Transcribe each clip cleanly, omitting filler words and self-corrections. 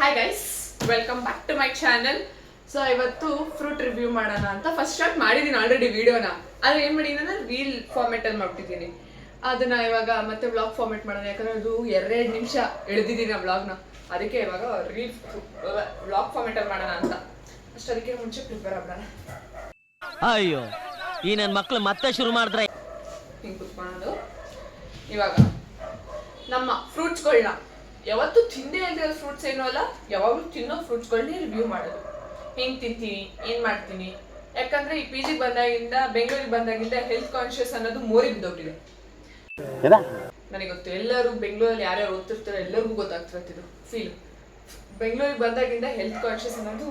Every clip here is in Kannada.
Hi guys, welcome back to my channel. So ಇವತ್ತು ಫ್ರೂಟ್ ರಿವ್ಯೂ ಮಾಡೋಣ ಅಂತ ಫಸ್ಟ್ ಸ್ಟಾರ್ಟ್ ಮಾಡಿದ್ದೀನಿ ಆಲ್ರೆಡಿ ವಿಡಿಯೋನ. ಆದರೆ ಏನು ಮಾಡಿದ್ದೀನಿ ಅಂದರೆ ರೀಲ್ ಫಾರ್ಮೆಟಲ್ಲಿ ಮಾಡ್ಬಿಟ್ಟಿದ್ದೀನಿ. ಅದನ್ನ ಇವಾಗ ಮತ್ತೆ ವ್ಲಾಗ್ ಫಾರ್ಮೆಟ್ ಮಾಡೋಣ, ಯಾಕಂದರೆ ಅದು 2 ನಿಮಿಷ ಎಳೆದಿದ್ದೀನಿ ಆ ವ್ಲಾಗ್ನ. ಅದಕ್ಕೆ ಇವಾಗ ವ್ಲಾಗ್ ಫಾರ್ಮೆಟಲ್ಲಿ ಮಾಡೋಣ ಅಂತ ಅಷ್ಟು. ಅದಕ್ಕೆ ಮುಂಚೆ ಪ್ರಿಪೇರ್ ಮಾಡೋಣ. ಅಯ್ಯೋ, ಈ ನನ್ನ ಮಕ್ಕಳು ಮತ್ತೆ ಶುರು ಮಾಡಿದ್ರೆ ಹಿಂಗೆ ಕುತ್ಕೊಳ್ಳೋದು. ಇವಾಗ ನಮ್ಮ ಫ್ರೂಟ್ಸ್ಗಳನ್ನ ಯಾವತ್ತೂ ತಿಂದೇ ಇಲ್ದಿರೋ ಫ್ರೂಟ್ಸ್ ಏನೂ ಅಲ್ಲ, ಯಾವಾಗಲೂ ತಿನ್ನೋ ಫ್ರೂಟ್ಸ್ಗಳನ್ನೇ ರಿವ್ಯೂ ಮಾಡೋದು. ಹೆಂಗೆ ತಿಂತೀನಿ, ಏನು ಮಾಡ್ತೀನಿ. ಯಾಕಂದ್ರೆ ಈ ಪಿ ಜಿಗೆ ಬಂದಾಗಿಂದ, ಬೆಂಗಳೂರಿಗೆ ಬಂದಾಗಿಂದ ಹೆಲ್ತ್ ಕಾನ್ಶಿಯಸ್ ಅನ್ನೋದು ಮೋರಿ ಬಿದ್ದೋಗ್ತಿದೆ. ನನಗೆ ಗೊತ್ತು, ಎಲ್ಲರೂ ಬೆಂಗಳೂರಲ್ಲಿ ಯಾರ್ಯಾರು ಓದ್ತಿರ್ತಾರೋ ಎಲ್ಲರಿಗೂ ಗೊತ್ತಾಗ್ತಿರ್ತಿದ್ದು ಫೀಲ್. ಬೆಂಗಳೂರಿಗೆ ಬಂದಾಗಿಂದ ಹೆಲ್ತ್ ಕಾನ್ಶಿಯಸ್ ಅನ್ನೋದು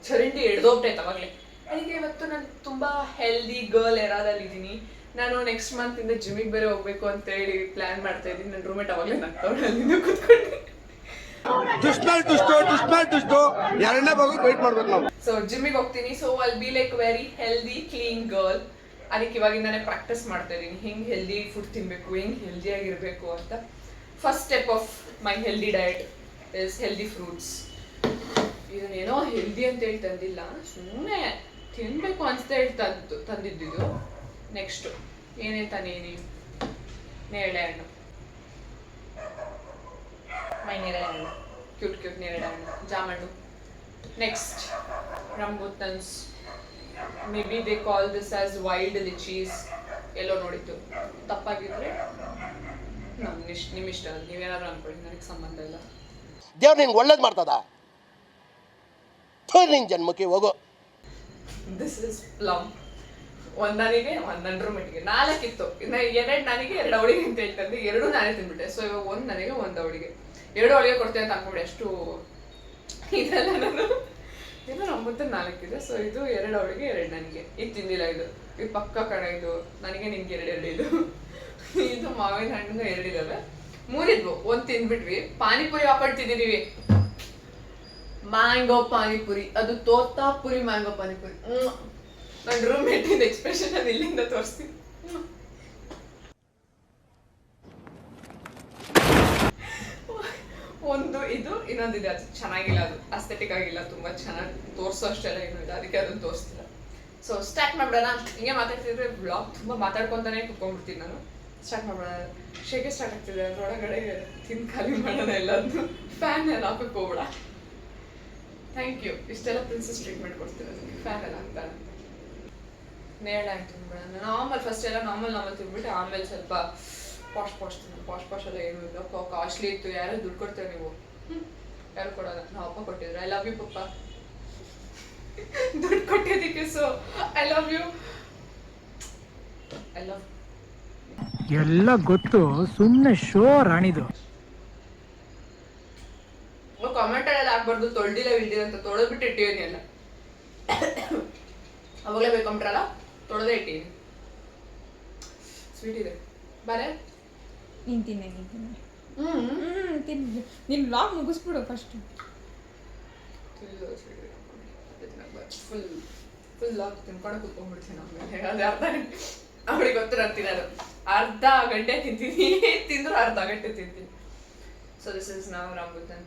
ಚರಂಡಿ ಎಡ್ದೋಗ್ತೈತೆ ಅವಾಗಲೇ. ಅದಕ್ಕೆ ಇವತ್ತು ನಾನು ತುಂಬಾ ಹೆಲ್ದಿ ಗರ್ಲ್ ಎರಾದಲ್ಲಿದ್ದೀನಿ. ನಾನು ನೆಕ್ಸ್ಟ್ ಮಂತ್ ಇಂದ ಜಿಮ್ಮಿಗೆ ಬೇರೆ ಹೋಗ್ಬೇಕು ಅಂತ ಹೇಳಿ ಪ್ಲಾನ್ ಮಾಡ್ತಾ ಇದ್ದೀನಿ. ನನ್ನ ರೂಮೇಟ್ ಅವಾಗಲೇ ನಗ್ತವಳಲ್ಲಿ ಕೂತ್ಕೊಂಡು ಸೊ ಜಿಮ್ಮಿಗೆ ಹೋಗ್ತೀನಿ. So I'll be like very healthy clean girl. ಅದಕ್ಕೆ ಇವಾಗಿಂದಾನೆ ಪ್ರಾಕ್ಟೀಸ್ ಮಾಡ್ತಾ ಇದ್ದೀನಿ, ಹೆಂಗೆ ಹೆಲ್ದಿ ಫುಡ್ ತಿನ್ಬೇಕು, ಹೆಂಗೆ ಹೆಲ್ದಿಯಾಗಿರ್ಬೇಕು ಅಂತ. First step of my healthy diet is healthy fruits. ಇದನ್ನೇನೋ ಹೆಲ್ದಿ ಅಂತ ಹೇಳಿ ತಂದಿಲ್ಲ, ಸುಮ್ಮನೆ ತಿನ್ಬೇಕು ಅನ್ಸ್ತಾ ಹೇಳಿ ತಂದಿದ್ದು. ನೆಕ್ಸ್ಟು ಏನೇ ತಾನೇನಿ, ನೇರಳೆ ಹಣ್ಣು, ಮೈ ನೇರಳೆ ಹಣ್ಣು, ಕ್ಯೂಟ್ ನೇರಳೆ ಹಣ್ಣು, ಜಾಮಣ್ಣು. Next rambutans, maybe they call this as wild lychees. ಎಲ್ಲೋ ನೋಡಿದ್ದು, ತಪ್ಪಾಗಿದ್ರೆ ನಿಮ್ಮ ಇಷ್ಟ, ನೀವೇನಾದ್ರು ಅನ್ಕೊಳ್ಳಿ, ನನಗೆ ಸಂಬಂಧ ಇಲ್ಲ. ದೇವ್ರು ನಿನ್ಗೆ ಒಳ್ಳೇದು ಮಾಡ್ತದ, ನಿನ್ ಜನ್ಮಕ್ಕೆ ಹೋಗೋ. This is plum. ನನಗೆ ನನ್ನ ರೂಮೆಟ್ಗೆ 4 ಇತ್ತು, ಇನ್ನು 2 ನನಗೆ 2 ಅವಳಿಗೆ ಅಂತ ಹೇಳ್ತಂದೆ. 2 ನಾನೇ ತಿನ್ಬಿಟ್ಟೆ. ಸೊ ಇವಾಗ 1 ನನಗೆ 1 ಅವಳಿಗೆ, 2 ಅವಳಿಗೆ ಕೊಡ್ತೇನೆ ಅಂತ ಅನ್ಕೊಂಬಿಡಿ. ಅಷ್ಟು ಇದೆಲ್ಲ ನಾನು ಇದು ನಮ್ಮತ್ತೆ 4 ಇದೆ. ಸೊ ಇದು 2 ಅವಳಿಗೆ 2 ನನಗೆ. ಇದು ತಿಂದಿಲ್ಲ, ಇದು ಪಕ್ಕ ಕಣ. ಇದು ನನಗೆ ನಿನ್ಗೆ 2 ಇದು. ಇದು ಮಾವಿನ ಹಣ್ಣು 2 ಇದಾವೆ, 3 ಇದ್ವು, 1 ತಿಂದ್ಬಿಟ್ವಿ. ಪಾನಿಪುರಿ ಹಾಕೊಂಡು ತಿಂದಿದೀವಿ, ಮ್ಯಾಂಗೋ ಪಾನಿಪುರಿ. ಅದು ತೋತಾಪುರಿ ಮ್ಯಾಂಗೋ ಪಾನಿಪುರಿ. ನನ್ನ ರೂಮ್ಮೇಟ್ ಇಂದ ಎಕ್ಸ್ಪ್ರೆಷನ್ ಅದು ಇಲ್ಲಿಂದ ತೋರಿಸ್ತೀನಿ. ಒಂದು ಇದು, ಇನ್ನೊಂದಿದೆ, ಅದು ಚೆನ್ನಾಗಿಲ್ಲ, ಅದು ಅಸ್ಥೆಟಿಕ್ ಆಗಿಲ್ಲ, ತುಂಬಾ ಚೆನ್ನಾಗಿ ತೋರಿಸೋ ಅಷ್ಟೆಲ್ಲ ಏನೂ ಇಲ್ಲ, ಅದಕ್ಕೆ ಅದನ್ನು ತೋರಿಸ್ತಿಲ್ಲ. So start ಮಾಡ್ಬಿಡೋಣ. ಹಿಂಗೆ ಮಾತಾಡ್ತಿದ್ರೆ ಬ್ಲಾಗ್ ತುಂಬ ಮಾತಾಡ್ಕೊತಾನೆ ಕುತ್ಕೊಂಡ್ಬಿಡ್ತೀನಿ ನಾನು. ಸ್ಟಾರ್ಟ್ ಮಾಡ್ಬಿಡೋಣ. ಶೇಕೆ ಸ್ಟಾರ್ಟ್ ಆಗ್ತಿದೆ, ಅದರೊಳಗಡೆ ತಿಂದು ಖಾಲಿ ಮಾಡೋಣ ಎಲ್ಲದನ್ನು. ಫ್ಯಾನ್ ಎಲ್ಲ ಹಾಕಕ್ಕೆ ಹೋಗ್ಬೇಡ. ಥ್ಯಾಂಕ್ ಯು, ಇಷ್ಟೆಲ್ಲ ಪ್ರಿನ್ಸಸ್ ಟ್ರೀಟ್ಮೆಂಟ್ ಕೊಡ್ತೀನಿ ಅದಕ್ಕೆ. ಫ್ಯಾನ್ ಎಲ್ಲ ಹಾಕ್ತಾಳೆ. ನೇರಳೆ ಹಣ್ಣು ತಿನ್ಬಿಡೋಣ. ನಾರ್ಮಲ್ ಫಸ್ಟ್ ಎಲ್ಲ ನಾರ್ಮಲ್ ತಿನ್ಬಿಟ್ಟು ಆಮೇಲೆ ಸ್ವಲ್ಪ ಪಾಶ್ ತಿನ್ನೋದು. ಪಾಶ್ ಎಲ್ಲ ಏನೂ ಇಲ್ಲ, ಕಾಸ್ಟ್ಲಿ ಇತ್ತು. ಯಾರು ದುಡ್ಡು ಕೊಡ್ತೇವೆ ನೀವು? ಯಾರು ಕೊಡೋಲ್ಲ. ನಾವು ಅಪ್ಪ ಕೊಟ್ಟಿದ್ರು. ಐ ಲವ್ ಯು ಪಪ್ಪ, ದುಡ್ಡು ಕೊಟ್ಟಿದ್ದಕ್ಕೆ. So I love you, I love. ಎಲ್ಲ ಗೊತ್ತು, ಸುಮ್ಮನೆ ಶೋ ರಾಣಿದು. ಕಾಮೆಂಟ್ ಎಲ್ಲ ಹಾಕ್ಬಾರ್ದು, ತೊಳ್ದಿಲ್ಲ ಇಲ್ದಿಲ್ಲ ಅಂತ. ತೊಳೆದ್ಬಿಟ್ಟು ಇಟ್ಟಿದ್ದೀನಿ ಎಲ್ಲ. ಅವಾಗಲೇ ಬೇಕಂಬಿಟ್ರಲ್ಲ, ತೊಳೆದೇ ಇಟ್ಟಿದ್ದೀನಿ. ಸ್ವೀಟ್ ಇದೆ, ಬಾರೆ ನೀನು ತಿನ್ನೆ. ತಿನ್ನು, ನೀನು ವ್ಲಾಗ್ ಮುಗಿಸ್ಬಿಡು ಫಸ್ಟು. ಫುಲ್ ಆಗಿ ತಿನ್ಕೊಂಡು ಕುತ್ಕೊಂಡ್ಬಿಡ್ತೀನಿ ಆಮೇಲೆ. ಅದು ಅವಳಿಗೆ ಗೊತ್ತು ನಾನು ತಿನ್ನೋದು. ಅರ್ಧ ಗಂಟೆ ತಿಂತೀನಿ, ತಿಂದ್ರು ಅರ್ಧ ಗಂಟೆ ತಿಂತೀನಿ. ಸೊ ದಿಸ್ ಇಸ್ ನಾವು ರಾಂಬುತನ್.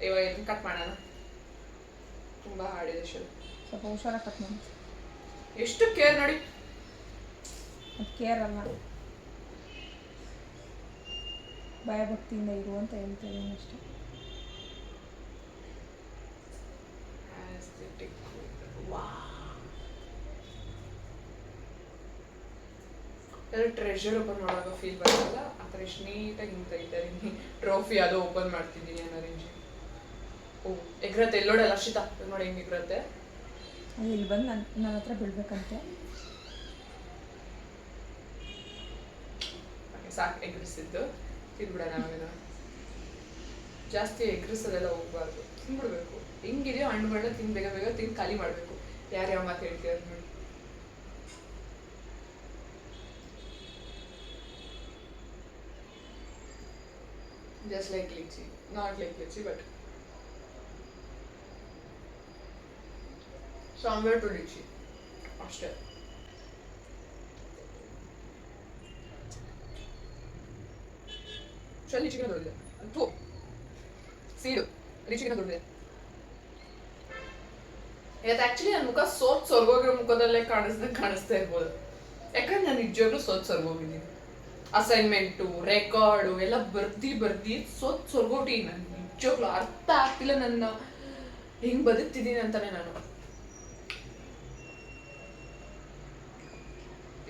ಇವಾಗ ಇದನ್ನು ಕಟ್ ಮಾಡೋಣ. ತುಂಬ ಹಾಡಿದೆ ಶುರು. ಸ್ವಲ್ಪ ಹುಷಾರಾಗಿ ಕಟ್ ಮಾಡಿ. ಎಷ್ಟು ಕೇರ್ ನೋಡಿ. ಅದು ಕೇರ್ ಅಲ್ಲ, ಭಯಭಕ್ತಿಯಿಂದ ಇರು ಅಂತ ಹೇಳ್ತಾ ಇದ್ದೀನಿ ಅಷ್ಟೇ. ಎಲ್ಲ ಟ್ರೆಷರ್ ಓಪನ್ ಮಾಡುವಾಗ ಫೀಲ್ ಬರೋಲ್ಲ ಆ ಥರ. ಎಷ್ಟು ನೀಟಾಗಿ ಹಿಂಗೆ ತೆಗಿತಾ ಇದ್ದೀನಿ. ಟ್ರೋಫಿ ಅದು ಓಪನ್ ಮಾಡ್ತಿದ್ದೀನಿ ಅನ್ನೋ ರೇಂಜ್. ಓ ಎಗ್ರತ್ತೆ, ಎಲ್ಲೋಡಲ್ಲ ಅರ್ಷಿತಾ ನೋಡಿ ಹೆಂಗೆ ಎಗ್ರತ್ತೆ. ಅದು ಇಲ್ಲಿ ಬಂದು ನನ್ನ ಹತ್ರ ಬೀಳ್ಬೇಕಂತೆ. ಸಾಕು ಎಗ್ರಿಸಿದ್ದು, ತಿನ್ಬಿಡೋಣ. ಆಮೇಲೆ ಜಾಸ್ತಿ ಎಗ್ರಿಸೋದೆಲ್ಲ ಹೋಗ್ಬಾರ್ದು, ತಿನ್ಬಿಡ್ಬೇಕು. ಹೆಂಗಿದೆಯೋ ಹಣ್ಣುಗಳನ್ನ ತಿಂದು ಬೇಗ ತಿಂದು ಖಾಲಿ ಮಾಡಬೇಕು. ಯಾರ್ಯಾವ ಮಾತು ಹೇಳ್ತೀರ ನೋಡಿ. Just like lychee, not like lychee, but somewhere to lychee. ಅಷ್ಟೇ. lychee ಗೆ ನೋಡಿದೆ ಅಂತೂ ಸೀಡು ರಿಚಿಗಿನ ದುಡ್ಡಿದೆ. ಇವತ್ತು ಆಕ್ಚುಲಿ ನನ್ನ ಮುಖ ಸೊರ್ಗೋಗಿರೋ ಮುಖದಲ್ಲೇ ಕಾಣಿಸ್ತಾ ಇರ್ಬೋದು. ಯಾಕಂದ್ರೆ ನಾನು ನಿಜವಾಗ್ಲೂ ಸೊರ್ಗೋಗಿದ್ದೀನಿ. ಅಸೈನ್ಮೆಂಟು ರೆಕಾರ್ಡು ಎಲ್ಲ ಬರ್ದಿ ಸೊರ್ಗೋಟಿ. ನಾನು ನಿಜವಾಗ್ಲೂ ಅರ್ಥ ಆಗ್ತಿಲ್ಲ ನನ್ನ ಹೆಂಗ್ ಬದುಕ್ತಿದ್ದೀನಿ ಅಂತಾನೆ. ನಾನು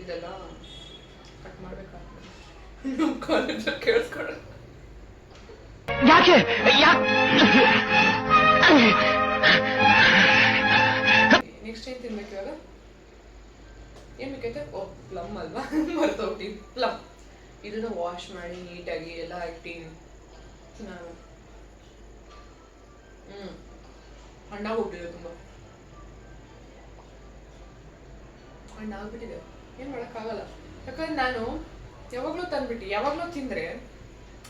ಇದೆಲ್ಲ ಕಟ್ ಮಾಡ್ಬೇಕಾಗ್ತದೆ. ನಮ್ಮ ಕಾಲೇಜಲ್ಲಿ ಕೇಳಿಸ್ಕೊಡೋದು ಯಾಕೆ ನೆಕ್ಸ್ಟ್ ಏನ್ ತಿನ್ಬೇಕು ಇವಾಗ? ಏನ್ ಬೇಕೈತೆ? ಓ ಪ್ಲಮ್ ಅಲ್ವಾ, ಮರ್ತೋಗ್ತಿ. ಪ್ಲಮ್ ಇದನ್ನ ವಾಶ್ ಮಾಡಿ ನೀಟಾಗಿ ಎಲ್ಲ ಇಟ್ಟು ನಾನು ಹಣ್ಣಾಗ್ಬಿಟ್ಟಿದೆ, ತುಂಬಾ ಹಣ್ಣಾಗ್ಬಿಟ್ಟಿದೆ. ಏನ್ ಮಾಡಕ್ಕಾಗಲ್ಲ, ಯಾಕಂದ್ರೆ ನಾನು ಯಾವಾಗ್ಲೂ ತಂದ್ಬಿಟ್ಟು ಯಾವಾಗ್ಲೂ ತಿಂದ್ರೆ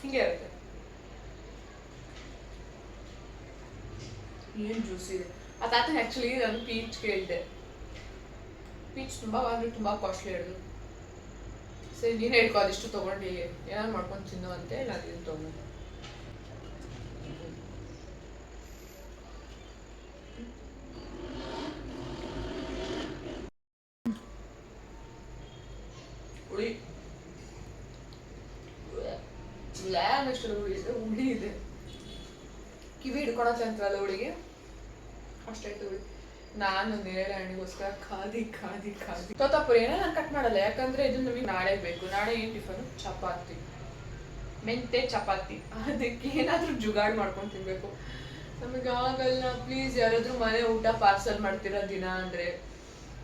ಹಿಂಗೆ ಇರುತ್ತೆ. ಏನ್ ಜ್ಯೂಸ್ ಇದೆ ಆ ತಾತನ. ಆಕ್ಚುಲಿ ನಾನು ಪೀಚ್ ಕೇಳಿದೆ. ಪೀಚ್ ತುಂಬಾ ಕಾಸ್ಟ್ಲಿ ಹೇಳಿದ್ರು. ಸರಿ ನೀನೇ ಇಟ್ಕೋ, ಅದಿಷ್ಟು ತಗೊಂಡು ಏನಾರು ಮಾಡ್ಕೊಂಡು ತಿನ್ನು ಅಂತೇಳಿ ನಾನು ಇದನ್ನು ತಗೊಂಡು. ಹುಳಿ ಅನ್ನಷ್ಟು ಹುಳಿ ಇದೆ, ಹುಳಿ ಇದೆ. ಕಿವಿ ಹಿಡ್ಕೊಳತ್ತೆ ಅಂತಲ್ಲ ಹುಳಿಗೆ, ಅಷ್ಟಾಯ್ತು ಹುಳಿ. ನಾನು ನೇರಳೆ ಹಣ್ಣಿಗೋಸ್ಕರ ಕಾದಿ ತೋತಾಪುರಿನ ನಾನು ಕಟ್ ಮಾಡಲ್ಲ, ಯಾಕಂದ್ರೆ ಇದು ನಮಗೆ ನಾಳೆ ಬೇಕು. ನಾಳೆ ಏನ್ ಟಿಫನ್? ಚಪಾತಿ, ಮೆಂತೆ ಚಪಾತಿ. ಅದಕ್ಕೆ ಏನಾದ್ರೂ ಜುಗಾಡ್ ಮಾಡ್ಕೊಂಡು ತಿನ್ಬೇಕು. ನಮಗೆ ಆಗಲ್ಲ. ಪ್ಲೀಸ್ ಯಾರಾದ್ರೂ ಮನೆ ಊಟ ಪಾರ್ಸಲ್ ಮಾಡ್ತೀರಾ ದಿನ ಅಂದ್ರೆ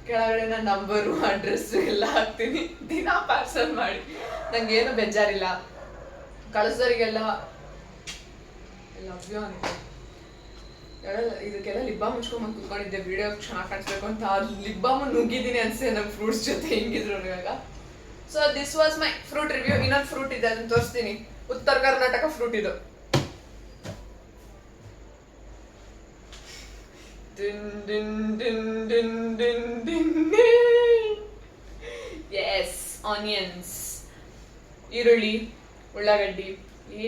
ಕೆಳಗಡೆ ನನ್ನ ನಂಬರು ಅಡ್ರೆಸ್ ಎಲ್ಲ ಹಾಕ್ತೀನಿ. ದಿನ ಪಾರ್ಸಲ್ ಮಾಡಿ, ನಂಗೇನು ಬೇಜಾರಿಲ್ಲ. ಕಳಿಸೋರಿಗೆಲ್ಲ ಲವ್ ಯು ಅಂತ ಇದಕ್ಕೆಲ್ಲ ಲಿಪ್ ಬಾಮ್ ಮುಚ್ಕೊಂಡ್ ಕುತ್ಕೊಂಡಿದ್ದೆ ವಿಡಿಯೋ ಚೆನ್ನಾಗಿ ಕಾಣಿಸ್ಬೇಕು ಅಂತ. ಲಿಪ್ ಬಾಮ್ ನುಗ್ಗಿದ್ದೀನಿ ಅನ್ಸೆ ನಮ್ಮ ಫ್ರೂಟ್ಸ್ ಜೊತೆ ಹೆಂಗಿದ್ರು ಇವಾಗ. So this was my fruit review. ಇನ್ನೊಂದು ಫ್ರೂಟ್ ಇದೆ, ಅದನ್ನ ತೋರಿಸ್ತೀನಿ. ಉತ್ತರ ಕರ್ನಾಟಕ ಫ್ರೂಟ್ ಇದು. ಎಸ್, ಆನಿಯನ್ಸ್, ಈರುಳ್ಳಿ, ಉಳ್ಳಾಗಡ್ಡಿ,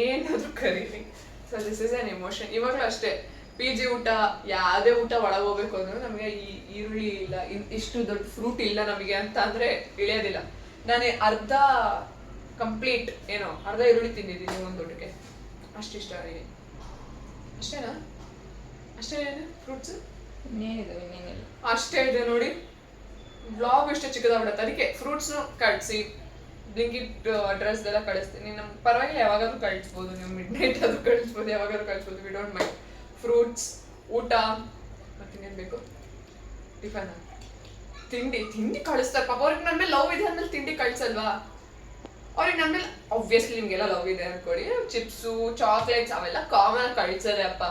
ಏನಾದ್ರೂ ಕರೀರಿ. So this is an emotion. ಇವಾಗಲೂ ಅಷ್ಟೇ, ಪಿ ಜಿ ಊಟ ಯಾವುದೇ ಊಟ ಒಳಗೆ ಹೋಗ್ಬೇಕು ಅಂದ್ರೆ ನಮಗೆ ಈ ಈರುಳ್ಳಿ ಇಲ್ಲ, ಇಷ್ಟು ದೊಡ್ಡ ಫ್ರೂಟ್ ಇಲ್ಲ ನಮಗೆ ಅಂತ ಅಂದ್ರೆ ಇಳಿಯೋದಿಲ್ಲ. ನಾನು ಅರ್ಧ ಈರುಳ್ಳಿ ತಿಂದಿದ್ದೀನಿ ಒಂದು ಊಟಕ್ಕೆ. ಅಷ್ಟಿಷ್ಟ ನನಗೆ. ಅಷ್ಟೇನಾ? ಅಷ್ಟೇನೇನು ಫ್ರೂಟ್ಸ್? ಇನ್ನೇನಿಲ್ಲ. ಅಷ್ಟೇ ಇದೆ ನೋಡಿ. ಬ್ಲಾಗ್ ಇಷ್ಟೇ ಚಿಕ್ಕದಾಗ್ಬಿಡುತ್ತೆ. ಅದಕ್ಕೆ ಫ್ರೂಟ್ಸ್ನು ಕಳಿಸಿ, ಬ್ಲಿಂಕಿಟ್ ಅಡ್ರೆಸ್ ಎಲ್ಲ ಕಳಿಸ್ತೀನಿ. ನಮ್ಗೆ ಪರವಾಗಿಲ್ಲ, ಯಾವಾಗಾದ್ರೂ ಕಳಿಸ್ಬೋದು. ನೀವು ಮಿಡ್ ನೈಟ್ ಆದ್ರೂ ಕಳಿಸ್ಬೋದು, ಯಾವಾಗಾದ್ರೂ ಕಳಿಸ್ಬೋದು. We don't mind. ಫ್ರೂಟ್ಸ್, ಊಟ, ಮತ್ತಿನ್ನೇನು ಬೇಕು? ಟಿಫನ್, ತಿಂಡಿ ಕಳಿಸ್ತಾರೆ. ಪಾಪ ಅವ್ರಿಗೆ ನನ್ನ ಮೇಲೆ ಲವ್ ಇದೆ ಅಂದ್ಮೇಲೆ ತಿಂಡಿ ಕಳಿಸಲ್ವಾ? ಅವ್ರಿಗೆ ನನ್ನ ಮೇಲೆ ಆಬ್ವಿಯಸ್ಲಿ ನಿಮಗೆಲ್ಲ ಲವ್ ಇದೆ ಅನ್ಕೊಳ್ಳಿ. ಚಿಪ್ಸು, ಚಾಕ್ಲೇಟ್ಸ್ ಅವೆಲ್ಲ ಕಾಮನ್ ಕಳಿಸೋದೆ ಅಪ್ಪ.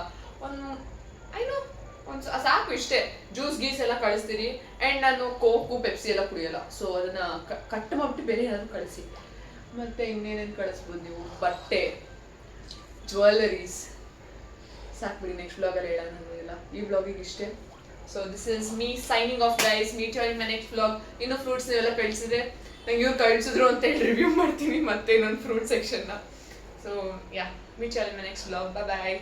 ಒಂದು ಸಾಕು, ಇಷ್ಟೇ. ಜ್ಯೂಸ್ ಗೀಸ್ ಎಲ್ಲ ಕಳಿಸ್ತೀರಿ. ಆ್ಯಂಡ್ ನಾನು ಕೋಕು ಪೆಪ್ಸಿ ಎಲ್ಲ ಕುಡಿಯೋಲ್ಲ. ಸೊ ಅದನ್ನ ಕಟ್ ಮಾಡ್ಬಿಟ್ಟು ಬೇರೆ ಏನಾದ್ರು ಕಳಿಸಿ. ಮತ್ತೆ ಇನ್ನೇನೇನು ಕಳಿಸ್ಬೋದು ನೀವು? ಬಟ್ಟೆ, ಜ್ಯುವೆಲರೀಸ್, ಸಾಕ್ಬಿಡಿ. ನೆಕ್ಸ್ಟ್ ಬ್ಲಾಗಲ್ಲಿ ಹೇಳೋಣ ಎಲ್ಲ. ಈ ಬ್ಲಾಗಿಗೆ ಇಷ್ಟೇ. So this is me signing off guys. Meet you in my next blog. ಇನ್ನೂ ಫ್ರೂಟ್ಸ್ ನೀವೆಲ್ಲ ಕಳಿಸಿದ್ರೆ ನಂಗೆ ಇವ್ರು ಕಳಿಸಿದ್ರು ಅಂತ ಹೇಳಿ ರಿವ್ಯೂ ಮಾಡ್ತೀನಿ ಮತ್ತೆ ಇನ್ನೊಂದು ಫ್ರೂಟ್ ಸೆಕ್ಷನ್ನ. So yeah, meet you in my next blog. Bye.